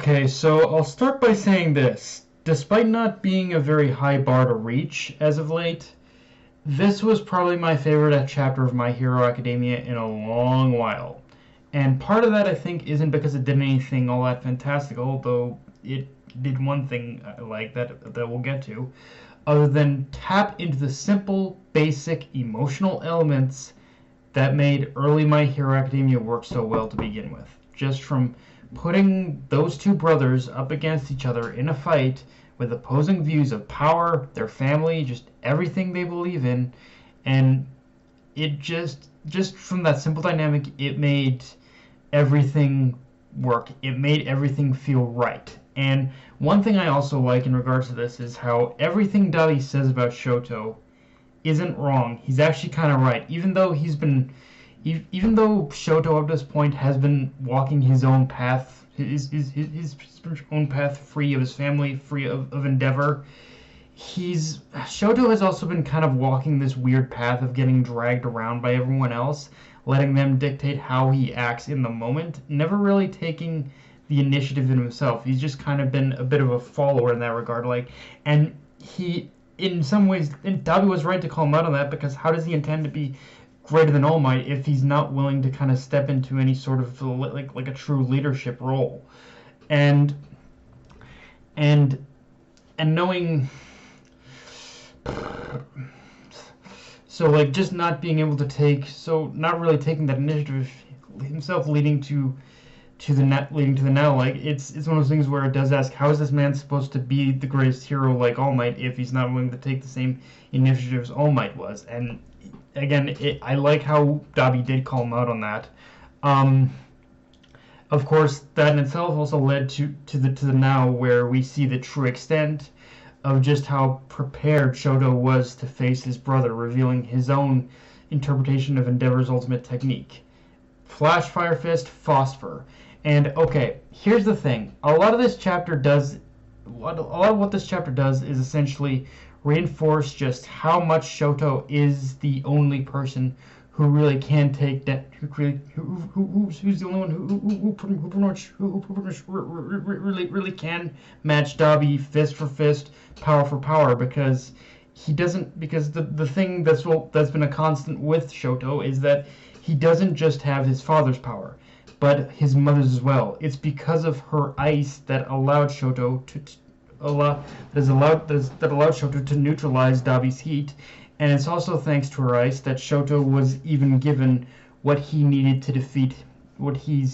Okay, so I'll start by saying this. Despite not being a very high bar to reach as of late, this was probably my favorite chapter of My Hero Academia in a long while. And part of that, I think, isn't because it did anything all that fantastical, although it did one thing I like that we'll get to, other than tap into the simple, basic emotional elements that made early My Hero Academia work so well to begin with. Just from putting those two brothers up against each other in a fight with opposing views of power, their family, just everything they believe in, and it just from that simple dynamic, it made everything work. It made everything feel right. And one thing I also like in regards to this is how everything Dabi says about Shoto isn't wrong. He's actually kind of right. Even though Shoto up to this point has been walking his own path, his own path, free of his family, free of Endeavor, Shoto has also been kind of walking this weird path of getting dragged around by everyone else, letting them dictate how he acts in the moment, never really taking the initiative in himself. He's just kind of been a bit of a follower in that regard, and he, in some ways, and Dabi was right to call him out on that, because how does he intend to be greater than All Might if he's not willing to kind of step into any sort of like a true leadership role, and knowing, so just not being able to not really taking that initiative himself, leading to the now, it's one of those things where it does ask, how is this man supposed to be the greatest hero like All Might if he's not willing to take the same initiatives All Might was? And again, I like how Dabi did call him out on that. Of course, that in itself also led to the now, where we see the true extent of just how prepared Shoto was to face his brother, revealing his own interpretation of Endeavor's ultimate technique. Flash, Fire Fist, Phosphor. And okay, here's the thing. A lot of what this chapter does is essentially reinforce just how much Shoto is the only person who really can take that, who's the only one who pretty much really can match Dabi fist for fist, power for power, because the thing that's been a constant with Shoto is that he doesn't just have his father's power, but his mother's as well. It's because of her ice that allowed Shoto to neutralize Dabi's heat, and it's also thanks to her ice that Shoto was even given what he needed to defeat, what he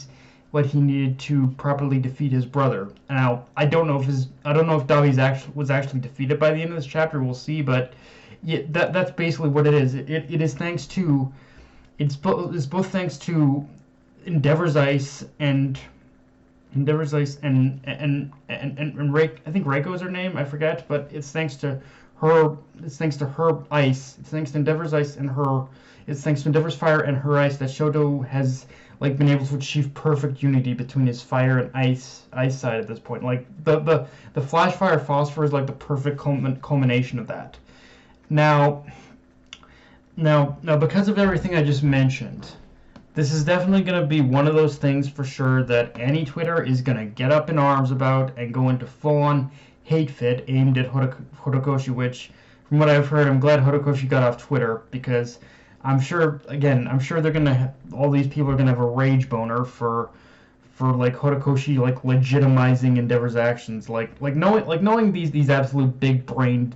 needed to properly defeat his brother. Now, I don't know if Dabi was actually defeated by the end of this chapter. We'll see, but yeah, that's basically what it is. It is thanks to, it's both thanks to Endeavor's ice and Reiko, I think Reiko is her name, I forget, but it's thanks to her ice, it's thanks to Endeavor's ice and it's thanks to Endeavor's fire and her ice that Shoto has been able to achieve perfect unity between his fire and ice side at this point. The Flash, Fire, Phosphor is the perfect culmination of that. Now because of everything I just mentioned, this is definitely going to be one of those things for sure that any Twitter is going to get up in arms about and go into full-on hate fit aimed at Horikoshi, which, from what I've heard, I'm glad Horikoshi got off Twitter, because I'm sure they're going to, all these people are going to have a rage boner for Horikoshi legitimizing Endeavor's actions, knowing these absolute big-brained,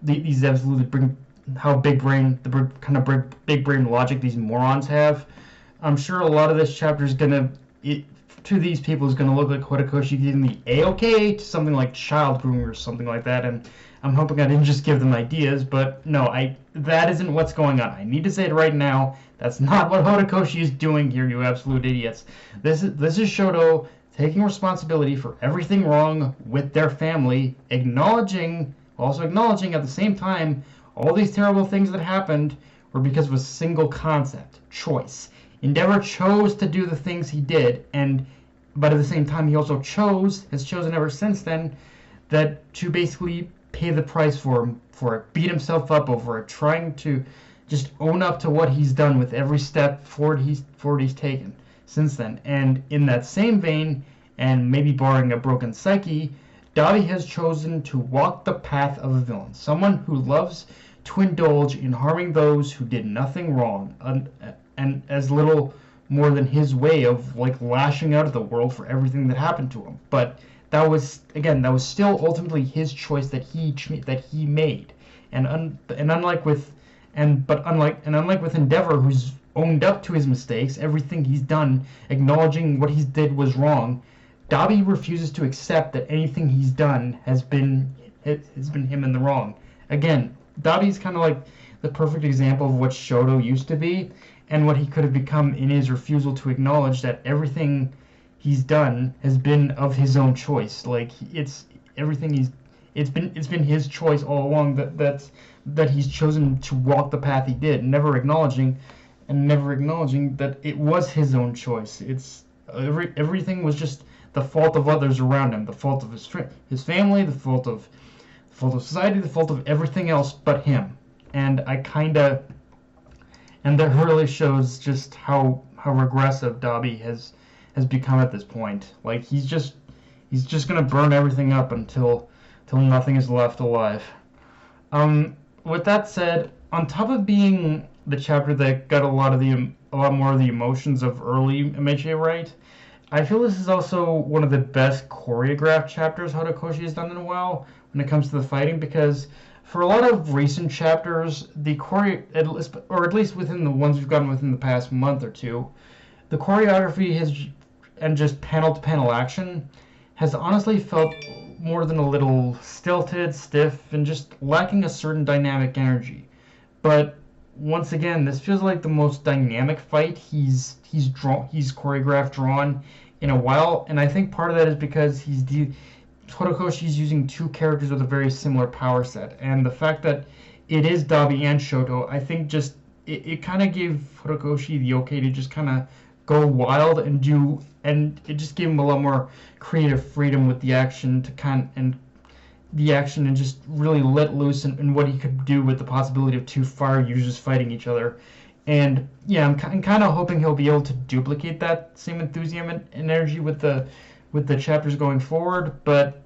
these absolutely how big-brained, the kind of big-brain logic these morons have. I'm sure a lot of this chapter is to these people is going to look like Horikoshi giving the A-OK to something like child grooming or something like that, and I'm hoping I didn't just give them ideas, but no, that isn't what's going on. I need to say it right now. That's not what Horikoshi is doing here, you absolute idiots. This is Shoto taking responsibility for everything wrong with their family, also acknowledging at the same time all these terrible things that happened were because of a single concept, choice. Endeavor chose to do the things he did, but at the same time he also has chosen ever since then, that to basically pay the price for it, beat himself up over it, trying to just own up to what he's done with every step forward he's taken since then. And in that same vein, and maybe barring a broken psyche, Dobby has chosen to walk the path of a villain, someone who loves to indulge in harming those who did nothing wrong, and as little more than his way of like lashing out at the world for everything that happened to him. But that was still ultimately his choice that he made, unlike with Endeavor, who's owned up to his mistakes, everything he's done, acknowledging what he did was wrong. Dobby refuses to accept that anything he's done has been him in the wrong. Again, Dobby's kind of like the perfect example of what Shoto used to be and what he could have become in his refusal to acknowledge that everything he's done has been of his own choice. Like it's been his choice all along that he's chosen to walk the path he did, never acknowledging that it was his own choice. It's everything was just the fault of others around him, the fault of his family, the fault of society, the fault of everything else but him. And that really shows just how regressive Dobby has become at this point. Like he's just gonna burn everything up until nothing is left alive. With that said, on top of being the chapter that got a lot more of the emotions of early MHA right, I feel this is also one of the best choreographed chapters Horikoshi has done in a while when it comes to the fighting, because for a lot of recent chapters, or at least within the ones we've gotten within the past month or two, the choreography and just panel-to-panel action has honestly felt more than a little stilted, stiff, and just lacking a certain dynamic energy. But once again, this feels like the most dynamic fight he's choreographed drawn in a while, and I think part of that is because Horikoshi's using two characters with a very similar power set, and the fact that it is Dobby and Shoto, I think just it kind of gave Horikoshi the okay to just kind of go wild and it just gave him a lot more creative freedom with the action and just really let loose in what he could do with the possibility of two fire users fighting each other. And yeah, I'm kind of hoping he'll be able to duplicate that same enthusiasm and energy with the chapters going forward. But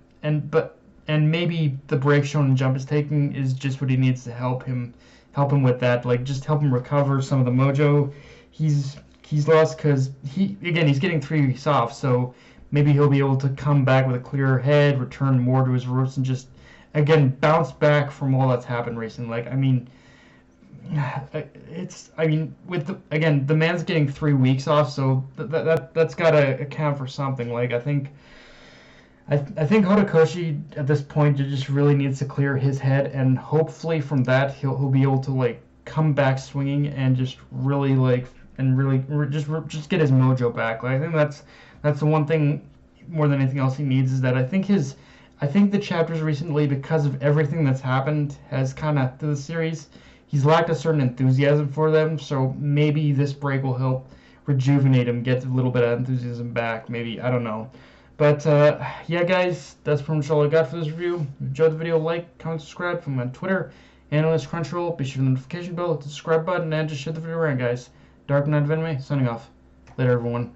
maybe the break Shonen Jump is taking is just what he needs to help him with that. Like just help him recover some of the mojo he's lost, because he's getting 3 weeks off, so maybe he'll be able to come back with a clearer head, return more to his roots, and just again bounce back from all that's happened recently. Like the man's getting 3 weeks off, so that's got to account for something. Like I think Horikoshi at this point just really needs to clear his head, and hopefully from that he'll be able to like come back swinging and just really just get his mojo back. Like I think that's the one thing more than anything else he needs, is that I think the chapters recently, because of everything that's happened, has kind of to the series, he's lacked a certain enthusiasm for them. So maybe this break will help rejuvenate him, get a little bit of enthusiasm back. Maybe, I don't know. But yeah, guys, that's pretty much all I got for this review. If you enjoyed the video, like, comment, subscribe. From on Twitter, Analyst Crunchyroll. Be sure to the notification bell, hit the subscribe button, and just share the video around, guys. Dark Knight of Anime, signing off. Later, everyone.